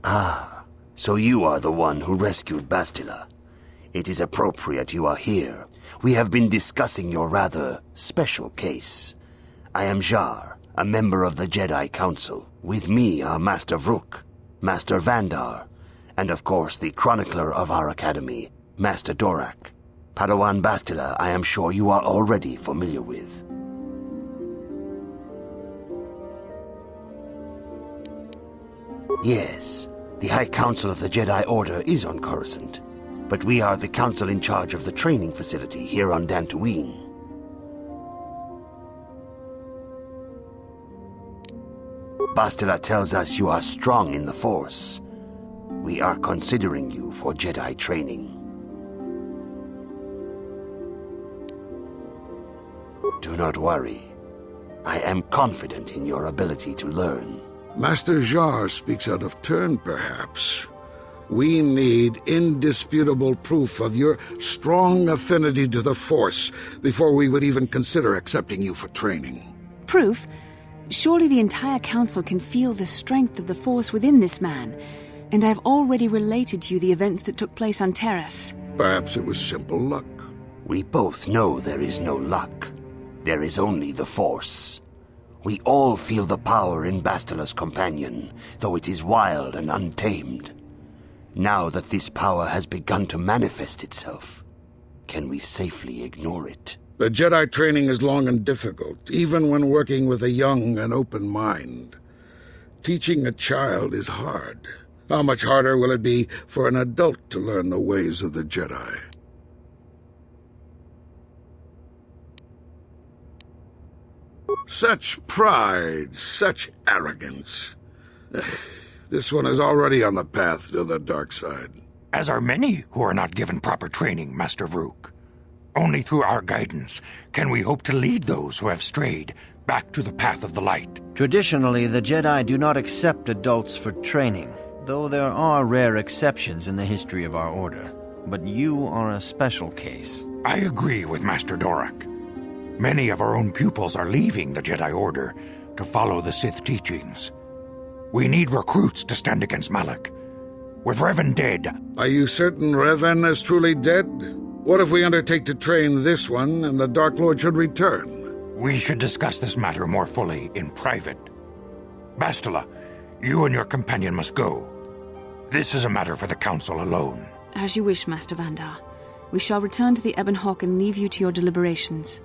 Ah, so you are the one who rescued Bastila. It is appropriate you are here. We have been discussing your rather special case. I am Jar, a member of the Jedi Council. With me are Master Vrook, Master Vandar, and of course the chronicler of our academy, Master Dorak. Padawan Bastila, I am sure you are already familiar with. Yes, the High Council of the Jedi Order is on Coruscant, but we are the council in charge of the training facility here on Dantooine. Bastila tells us you are strong in the Force. We are considering you for Jedi training. Do not worry. I am confident in your ability to learn. Master Jar speaks out of turn, perhaps. We need indisputable proof of your strong affinity to the Force before we would even consider accepting you for training. Proof? Surely the entire council can feel the strength of the Force within this man, and I've already related to you the events that took place on Terrace. Perhaps it was simple luck. We both know there is no luck. There is only the Force. We all feel the power in Bastila's companion, though it is wild and untamed. Now that this power has begun to manifest itself, can we safely ignore it? The Jedi training is long and difficult, even when working with a young and open mind. Teaching a child is hard. How much harder will it be for an adult to learn the ways of the Jedi? Such pride, such arrogance. This one is already on the path to the dark side. As are many who are not given proper training, Master Vrook. Only through our guidance can we hope to lead those who have strayed back to the path of the light. Traditionally, the Jedi do not accept adults for training, though there are rare exceptions in the history of our order. But you are a special case. I agree with Master Dorak. Many of our own pupils are leaving the Jedi Order to follow the Sith teachings. We need recruits to stand against Malak. With Revan dead... Are you certain Revan is truly dead? What if we undertake to train this one and the Dark Lord should return? We should discuss this matter more fully in private. Bastila, you and your companion must go. This is a matter for the Council alone. As you wish, Master Vandar. We shall return to the Ebon Hawk and leave you to your deliberations.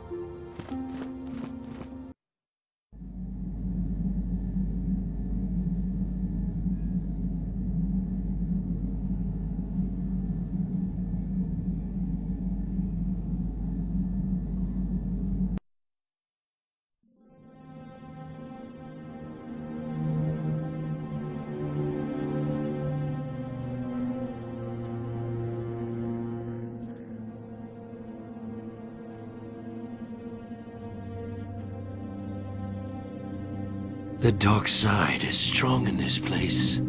The dark side is strong in this place.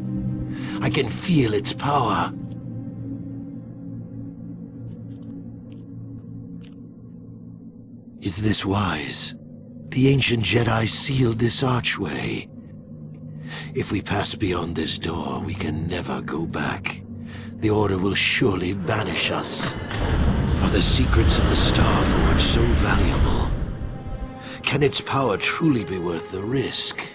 I can feel its power. Is this wise? The ancient Jedi sealed this archway. If we pass beyond this door, we can never go back. The Order will surely banish us. Are the secrets of the Star Forge so valuable? Can its power truly be worth the risk?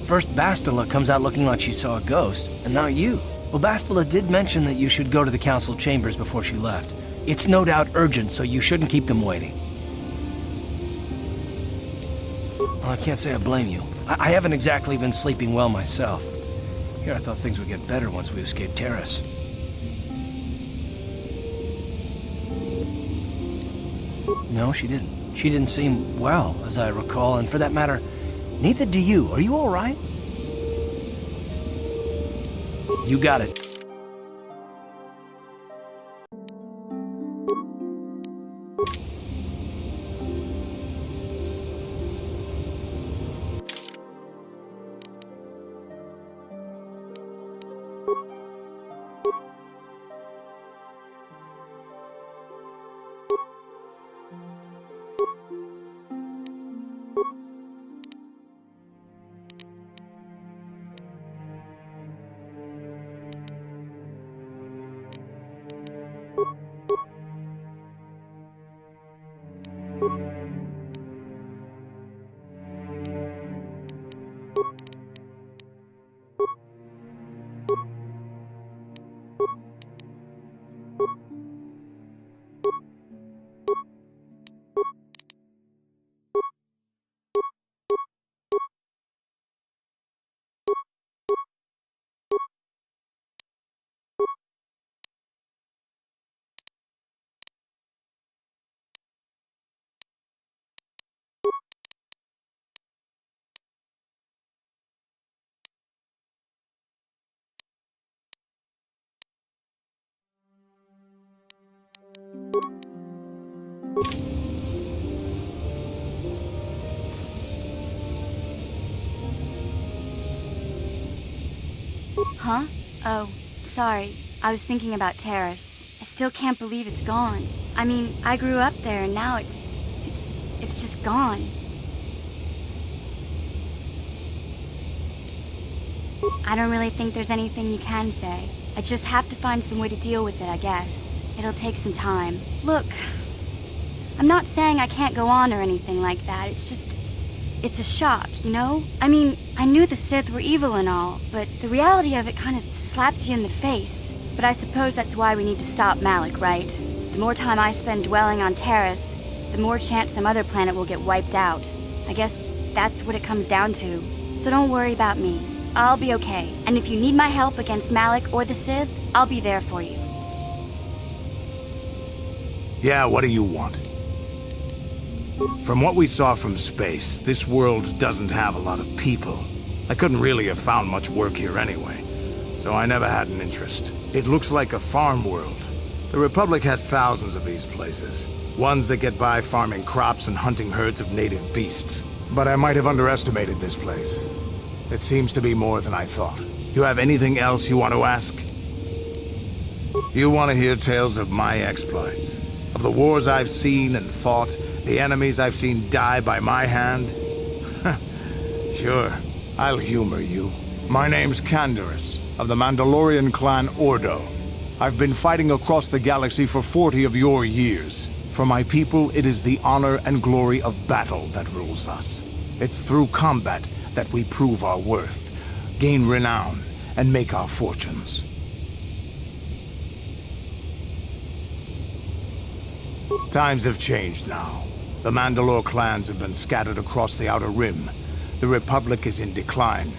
First Bastila comes out looking like she saw a ghost, and now you. Well, Bastila did mention that you should go to the council chambers before she left. It's no doubt urgent, so you shouldn't keep them waiting. Well, I can't say I blame you. I haven't exactly been sleeping well myself. Here I thought things would get better once we escaped Terrace. No, she didn't. She didn't seem well, as I recall, and for that matter, neither do you. Are you all right? You got it. Huh? Oh, sorry. I was thinking about Terrace. I still can't believe it's gone. I mean, I grew up there and now it's just gone. I don't really think there's anything you can say. I just have to find some way to deal with it, I guess. It'll take some time. Look, I'm not saying I can't go on or anything like that. It's a shock, you know? I mean, I knew the Sith were evil and all, but the reality of it kind of slaps you in the face. But I suppose that's why we need to stop Malik, right? The more time I spend dwelling on Terrace, the more chance some other planet will get wiped out. I guess that's what it comes down to. So don't worry about me. I'll be okay. And if you need my help against Malik or the Sith, I'll be there for you. Yeah, what do you want? From what we saw from space, this world doesn't have a lot of people. I couldn't really have found much work here anyway, so I never had an interest. It looks like a farm world. The Republic has thousands of these places. Ones that get by farming crops and hunting herds of native beasts. But I might have underestimated this place. It seems to be more than I thought. You have anything else you want to ask? You want to hear tales of my exploits? Of the wars I've seen and fought? The enemies I've seen die by my hand? Sure, I'll humor you. My name's Canderous, of the Mandalorian clan Ordo. I've been fighting across the galaxy for 40 of your years. For my people, it is the honor and glory of battle that rules us. It's through combat that we prove our worth, gain renown, and make our fortunes. Times have changed now. The Mandalore clans have been scattered across the Outer Rim. The Republic is in decline,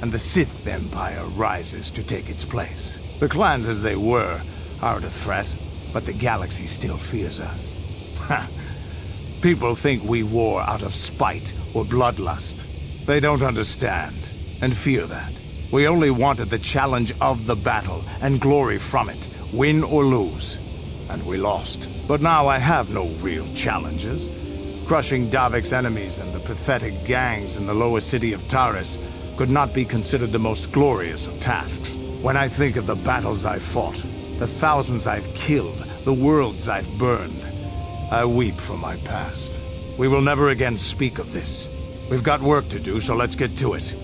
and the Sith Empire rises to take its place. The clans as they were aren't a threat, but the galaxy still fears us. People think we war out of spite or bloodlust. They don't understand, and fear that. We only wanted the challenge of the battle, and glory from it, win or lose. And we lost. But now I have no real challenges. Crushing Davik's enemies and the pathetic gangs in the lower city of Taris could not be considered the most glorious of tasks. When I think of the battles I've fought, the thousands I've killed, the worlds I've burned, I weep for my past. We will never again speak of this. We've got work to do, so let's get to it.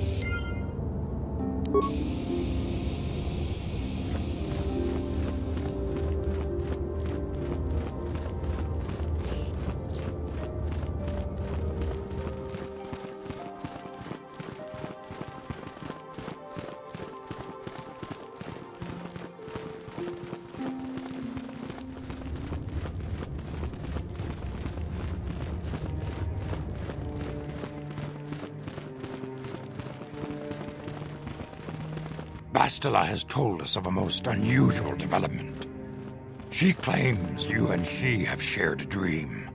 Bastila has told us of a most unusual development. She claims you and she have shared a dream.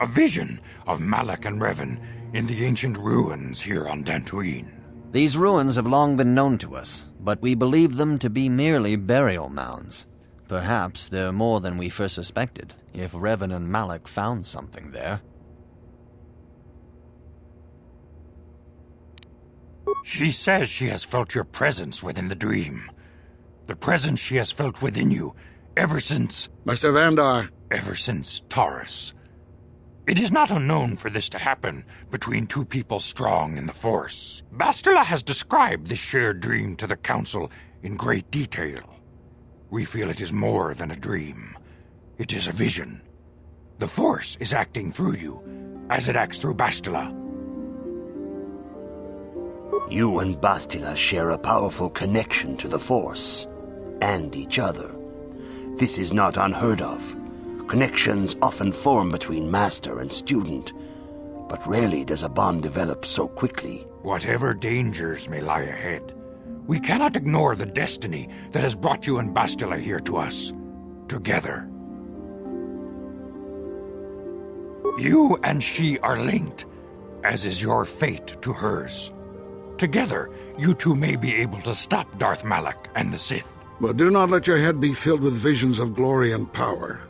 A vision of Malak and Revan in the ancient ruins here on Dantooine. These ruins have long been known to us, but we believe them to be merely burial mounds. Perhaps they're more than we first suspected, if Revan and Malak found something there. She says she has felt your presence within the dream. The presence she has felt within you ever since... Master Vandar. Ever since Taurus. It is not unknown for this to happen between two people strong in the Force. Bastila has described this shared dream to the Council in great detail. We feel it is more than a dream. It is a vision. The Force is acting through you, as it acts through Bastila. You and Bastila share a powerful connection to the Force, and each other. This is not unheard of. Connections often form between master and student, but rarely does a bond develop so quickly. Whatever dangers may lie ahead, we cannot ignore the destiny that has brought you and Bastila here to us, together. You and she are linked, as is your fate to hers. Together, you two may be able to stop Darth Malak and the Sith. But do not let your head be filled with visions of glory and power.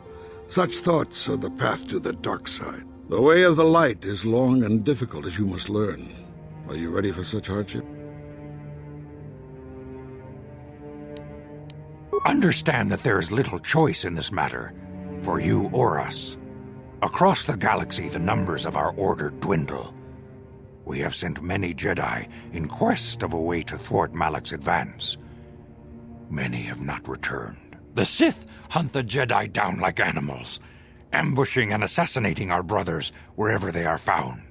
Such thoughts are the path to the dark side. The way of the light is long and difficult, as you must learn. Are you ready for such hardship? Understand that there is little choice in this matter, for you or us. Across the galaxy, the numbers of our order dwindle. We have sent many Jedi in quest of a way to thwart Malak's advance. Many have not returned. The Sith hunt the Jedi down like animals, ambushing and assassinating our brothers wherever they are found.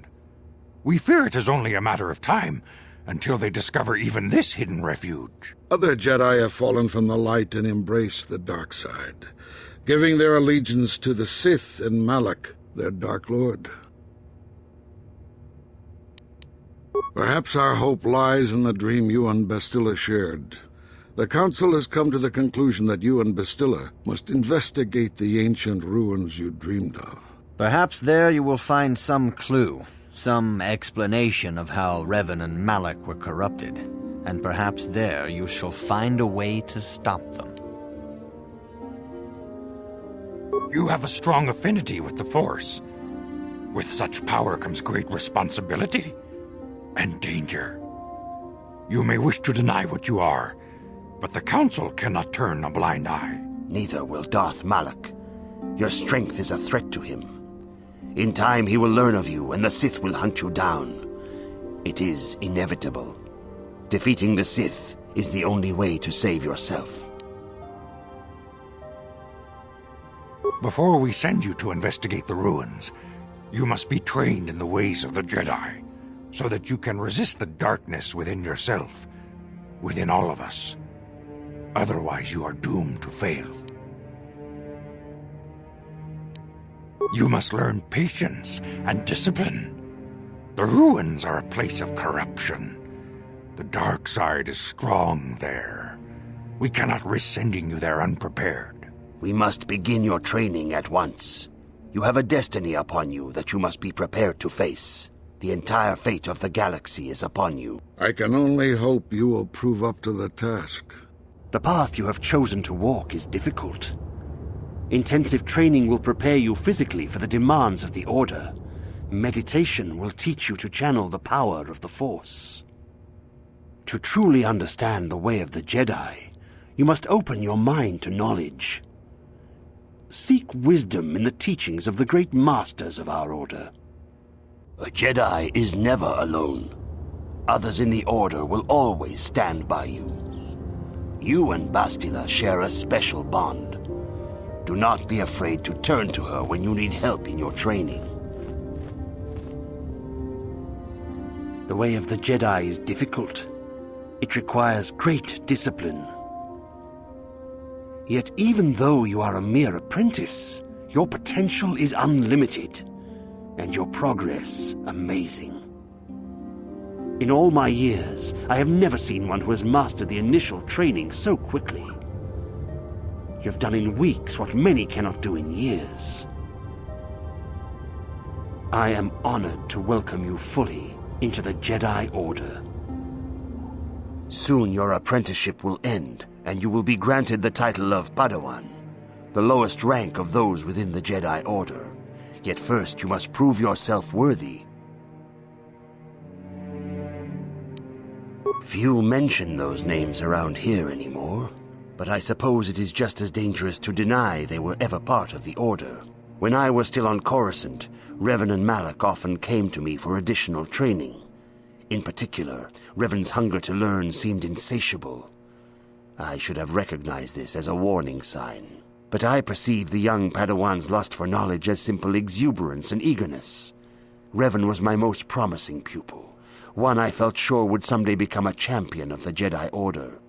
We fear it is only a matter of time until they discover even this hidden refuge. Other Jedi have fallen from the light and embraced the dark side, giving their allegiance to the Sith and Malak, their Dark Lord. Perhaps our hope lies in the dream you and Bastila shared. The Council has come to the conclusion that you and Bastila must investigate the ancient ruins you dreamed of. Perhaps there you will find some clue, some explanation of how Revan and Malak were corrupted, and perhaps there you shall find a way to stop them. You have a strong affinity with the Force. With such power comes great responsibility and danger. You may wish to deny what you are, but the Council cannot turn a blind eye. Neither will Darth Malak. Your strength is a threat to him. In time he will learn of you, and the Sith will hunt you down. It is inevitable. Defeating the Sith is the only way to save yourself. Before we send you to investigate the ruins, you must be trained in the ways of the Jedi, so that you can resist the darkness within yourself, within all of us. Otherwise, you are doomed to fail. You must learn patience and discipline. The ruins are a place of corruption. The dark side is strong there. We cannot risk sending you there unprepared. We must begin your training at once. You have a destiny upon you that you must be prepared to face. The entire fate of the galaxy is upon you. I can only hope you will prove up to the task. The path you have chosen to walk is difficult. Intensive training will prepare you physically for the demands of the Order. Meditation will teach you to channel the power of the Force. To truly understand the way of the Jedi, you must open your mind to knowledge. Seek wisdom in the teachings of the great masters of our Order. A Jedi is never alone. Others in the Order will always stand by you. You and Bastila share a special bond. Do not be afraid to turn to her when you need help in your training. The way of the Jedi is difficult. It requires great discipline. Yet even though you are a mere apprentice, your potential is unlimited, and your progress amazing. In all my years, I have never seen one who has mastered the initial training so quickly. You have done in weeks what many cannot do in years. I am honored to welcome you fully into the Jedi Order. Soon your apprenticeship will end, and you will be granted the title of Padawan, the lowest rank of those within the Jedi Order. Yet first you must prove yourself worthy. Few mention those names around here anymore, but I suppose it is just as dangerous to deny they were ever part of the Order. When I was still on Coruscant, Revan and Malak often came to me for additional training. In particular, Revan's hunger to learn seemed insatiable. I should have recognized this as a warning sign. But I perceived the young Padawan's lust for knowledge as simple exuberance and eagerness. Revan was my most promising pupil, one I felt sure would someday become a champion of the Jedi Order.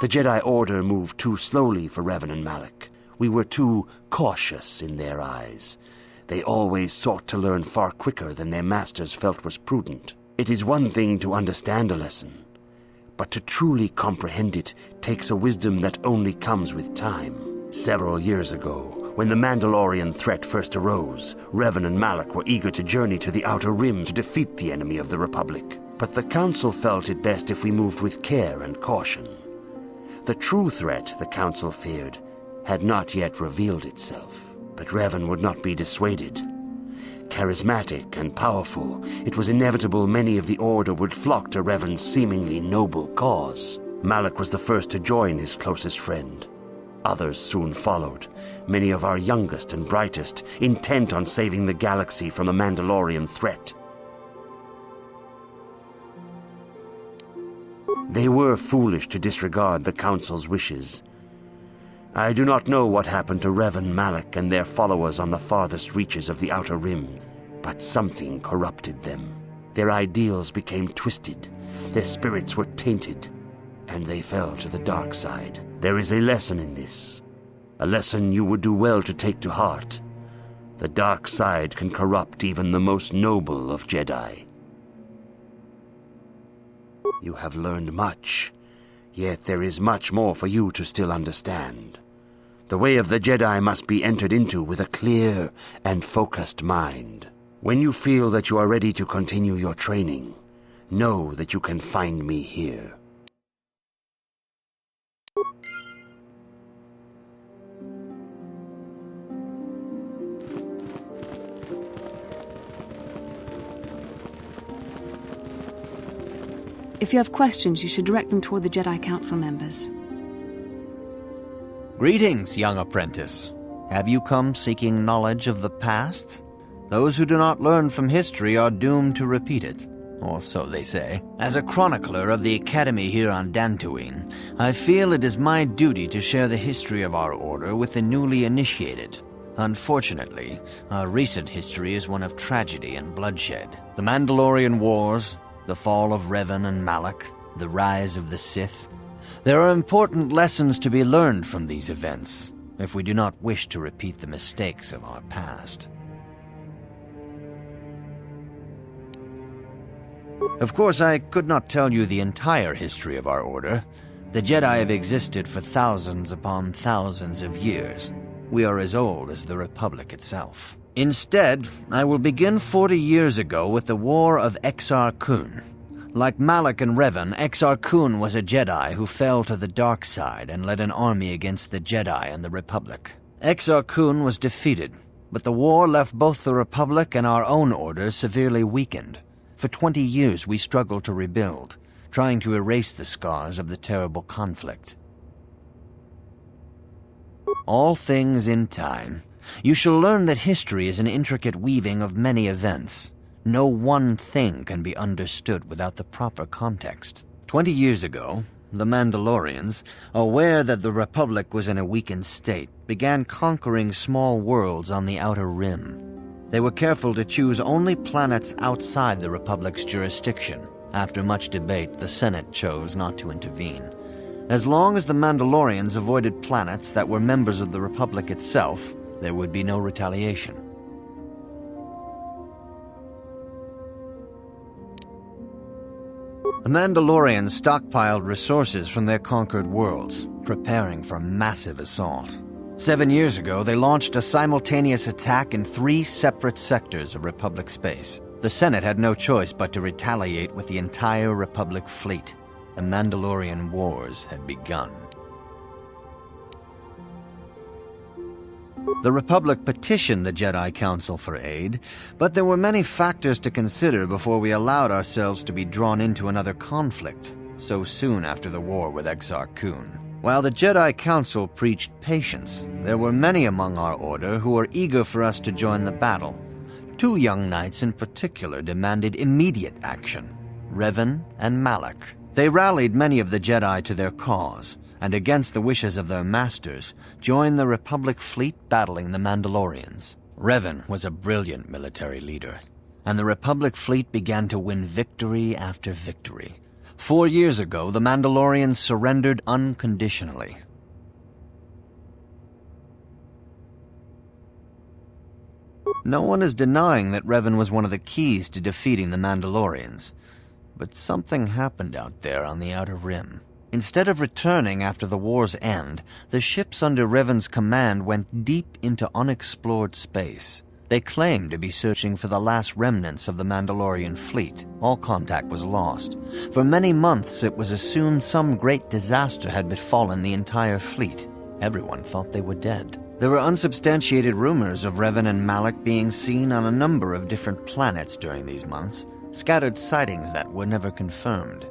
The Jedi Order moved too slowly for Revan and Malak. We were too cautious in their eyes. They always sought to learn far quicker than their masters felt was prudent. It is one thing to understand a lesson, but to truly comprehend it takes a wisdom that only comes with time. Several years ago, when the Mandalorian threat first arose, Revan and Malak were eager to journey to the Outer Rim to defeat the enemy of the Republic. But the Council felt it best if we moved with care and caution. The true threat, the Council feared, had not yet revealed itself. But Revan would not be dissuaded. Charismatic and powerful, it was inevitable many of the Order would flock to Revan's seemingly noble cause. Malak was the first to join his closest friend. Others soon followed, many of our youngest and brightest, intent on saving the galaxy from the Mandalorian threat. They were foolish to disregard the Council's wishes. I do not know what happened to Revan, Malak, and their followers on the farthest reaches of the Outer Rim, but something corrupted them. Their ideals became twisted, their spirits were tainted, and they fell to the dark side. There is a lesson in this, a lesson you would do well to take to heart. The dark side can corrupt even the most noble of Jedi. You have learned much, yet there is much more for you to still understand. The way of the Jedi must be entered into with a clear and focused mind. When you feel that you are ready to continue your training, know that you can find me here. If you have questions, you should direct them toward the Jedi Council members. Greetings, young apprentice. Have you come seeking knowledge of the past? Those who do not learn from history are doomed to repeat it, or so they say. As a chronicler of the Academy here on Dantooine, I feel it is my duty to share the history of our order with the newly initiated. Unfortunately, our recent history is one of tragedy and bloodshed. The Mandalorian Wars, the fall of Revan and Malak, the rise of the Sith. There are important lessons to be learned from these events, if we do not wish to repeat the mistakes of our past. Of course, I could not tell you the entire history of our order. The Jedi have existed for thousands upon thousands of years. We are as old as the Republic itself. Instead, I will begin 40 years ago with the War of Exar Kun. Like Malak and Revan, Exar Kun was a Jedi who fell to the dark side and led an army against the Jedi and the Republic. Exar Kun was defeated, but the war left both the Republic and our own order severely weakened. For 20 years we struggled to rebuild, trying to erase the scars of the terrible conflict. All things in time. You shall learn that history is an intricate weaving of many events. No one thing can be understood without the proper context. 20 years ago, the Mandalorians, aware that the Republic was in a weakened state, began conquering small worlds on the Outer Rim. They were careful to choose only planets outside the Republic's jurisdiction. After much debate, the Senate chose not to intervene. As long as the Mandalorians avoided planets that were members of the Republic itself, there would be no retaliation. The Mandalorians stockpiled resources from their conquered worlds, preparing for a massive assault. 7 years ago, they launched a simultaneous attack in 3 separate sectors of Republic space. The Senate had no choice but to retaliate with the entire Republic fleet. The Mandalorian Wars had begun. The Republic petitioned the Jedi Council for aid, but there were many factors to consider before we allowed ourselves to be drawn into another conflict, so soon after the war with Exar Kun. While the Jedi Council preached patience, there were many among our order who were eager for us to join the battle. 2 young knights in particular demanded immediate action, Revan and Malak. They rallied many of the Jedi to their cause, and against the wishes of their masters, joined the Republic fleet battling the Mandalorians. Revan was a brilliant military leader, and the Republic fleet began to win victory after victory. 4 years ago, the Mandalorians surrendered unconditionally. No one is denying that Revan was one of the keys to defeating the Mandalorians, but something happened out there on the Outer Rim. Instead of returning after the war's end, the ships under Revan's command went deep into unexplored space. They claimed to be searching for the last remnants of the Mandalorian fleet. All contact was lost. For many months, it was assumed some great disaster had befallen the entire fleet. Everyone thought they were dead. There were unsubstantiated rumors of Revan and Malak being seen on a number of different planets during these months, scattered sightings that were never confirmed.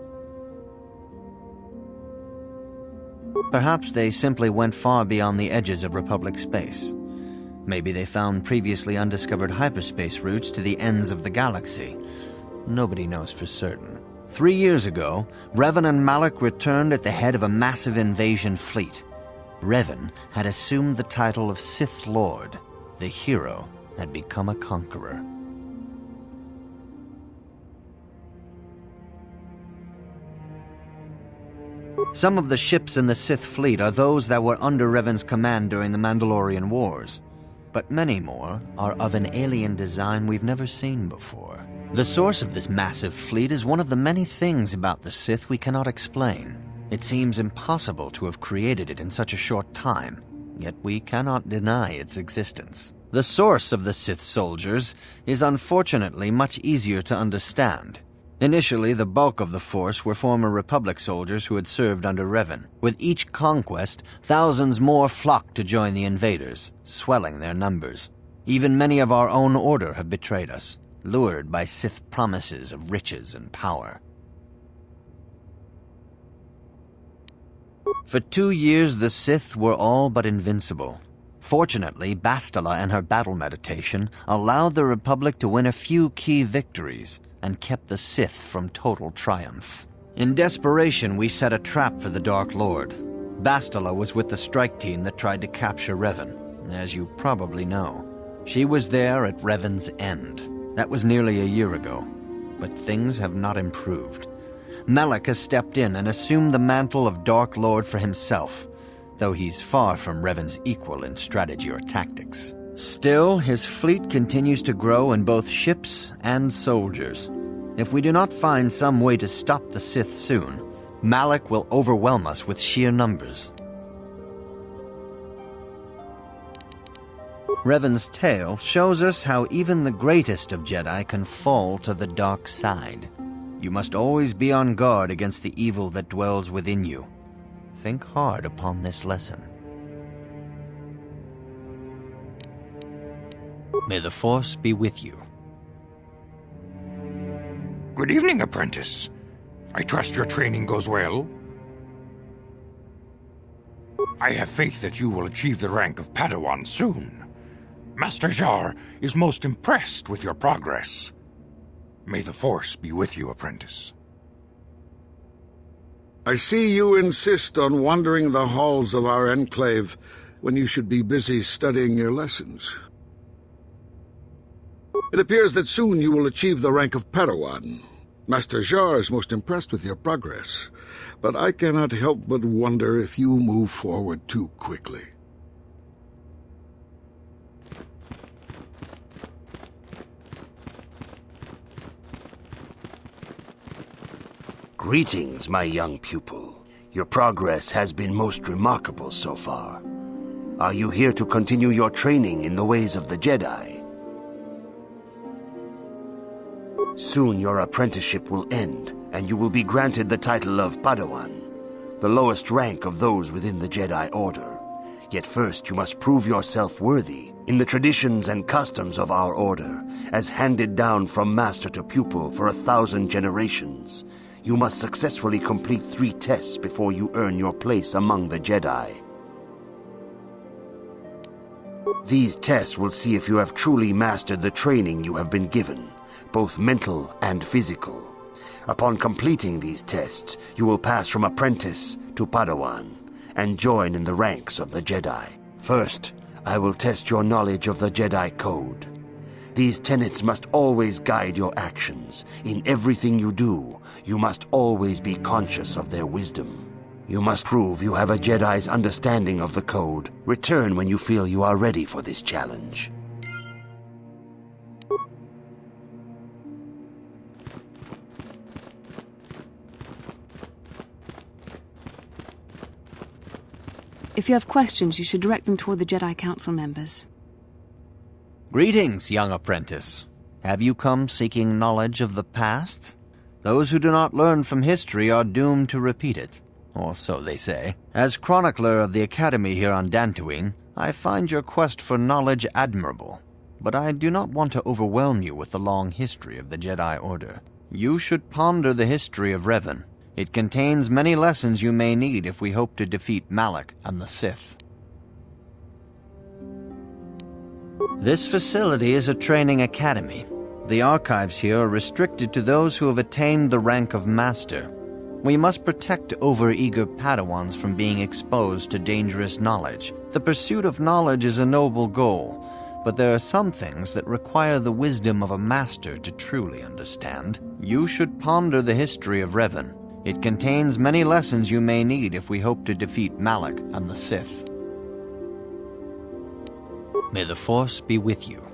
Perhaps they simply went far beyond the edges of Republic space. Maybe they found previously undiscovered hyperspace routes to the ends of the galaxy. Nobody knows for certain. 3 years ago, Revan and Malak returned at the head of a massive invasion fleet. Revan had assumed the title of Sith Lord. The hero had become a conqueror. Some of the ships in the Sith fleet are those that were under Revan's command during the Mandalorian Wars, but many more are of an alien design we've never seen before. The source of this massive fleet is one of the many things about the Sith we cannot explain. It seems impossible to have created it in such a short time, yet we cannot deny its existence. The source of the Sith soldiers is unfortunately much easier to understand. Initially, the bulk of the force were former Republic soldiers who had served under Revan. With each conquest, thousands more flocked to join the invaders, swelling their numbers. Even many of our own order have betrayed us, lured by Sith promises of riches and power. For 2 years, the Sith were all but invincible. Fortunately, Bastila and her battle meditation allowed the Republic to win a few key victories and kept the Sith from total triumph. In desperation, we set a trap for the Dark Lord. Bastila was with the strike team that tried to capture Revan, as you probably know. She was there at Revan's end. That was nearly a year ago, but things have not improved. Malak has stepped in and assumed the mantle of Dark Lord for himself, though he's far from Revan's equal in strategy or tactics. Still, his fleet continues to grow in both ships and soldiers. If we do not find some way to stop the Sith soon, Malak will overwhelm us with sheer numbers. Revan's tale shows us how even the greatest of Jedi can fall to the dark side. You must always be on guard against the evil that dwells within you. Think hard upon this lesson. May the Force be with you. Good evening, apprentice. I trust your training goes well. I have faith that you will achieve the rank of Padawan soon. Master Jar is most impressed with your progress. May the Force be with you, apprentice. I see you insist on wandering the halls of our enclave when you should be busy studying your lessons. It appears that soon you will achieve the rank of Padawan. Master Jar is most impressed with your progress, but I cannot help but wonder if you move forward too quickly. Greetings, my young pupil. Your progress has been most remarkable so far. Are you here to continue your training in the ways of the Jedi? Soon your apprenticeship will end, and you will be granted the title of Padawan, the lowest rank of those within the Jedi Order. Yet first you must prove yourself worthy in the traditions and customs of our order, as handed down from master to pupil for 1,000 generations. You must successfully complete 3 tests before you earn your place among the Jedi. These tests will see if you have truly mastered the training you have been given, both mental and physical. Upon completing these tests, you will pass from apprentice to Padawan and join in the ranks of the Jedi. First, I will test your knowledge of the Jedi Code. These tenets must always guide your actions. In everything you do, you must always be conscious of their wisdom. You must prove you have a Jedi's understanding of the Code. Return when you feel you are ready for this challenge. If you have questions, you should direct them toward the Jedi Council members. Greetings, young apprentice. Have you come seeking knowledge of the past? Those who do not learn from history are doomed to repeat it, or so they say. As chronicler of the Academy here on Dantooine, I find your quest for knowledge admirable, but I do not want to overwhelm you with the long history of the Jedi Order. You should ponder the history of Revan. It contains many lessons you may need if we hope to defeat Malak and the Sith. This facility is a training academy. The archives here are restricted to those who have attained the rank of Master. We must protect over-eager Padawans from being exposed to dangerous knowledge. The pursuit of knowledge is a noble goal, but there are some things that require the wisdom of a master to truly understand. You should ponder the history of Revan. It contains many lessons you may need if we hope to defeat Malak and the Sith. May the Force be with you.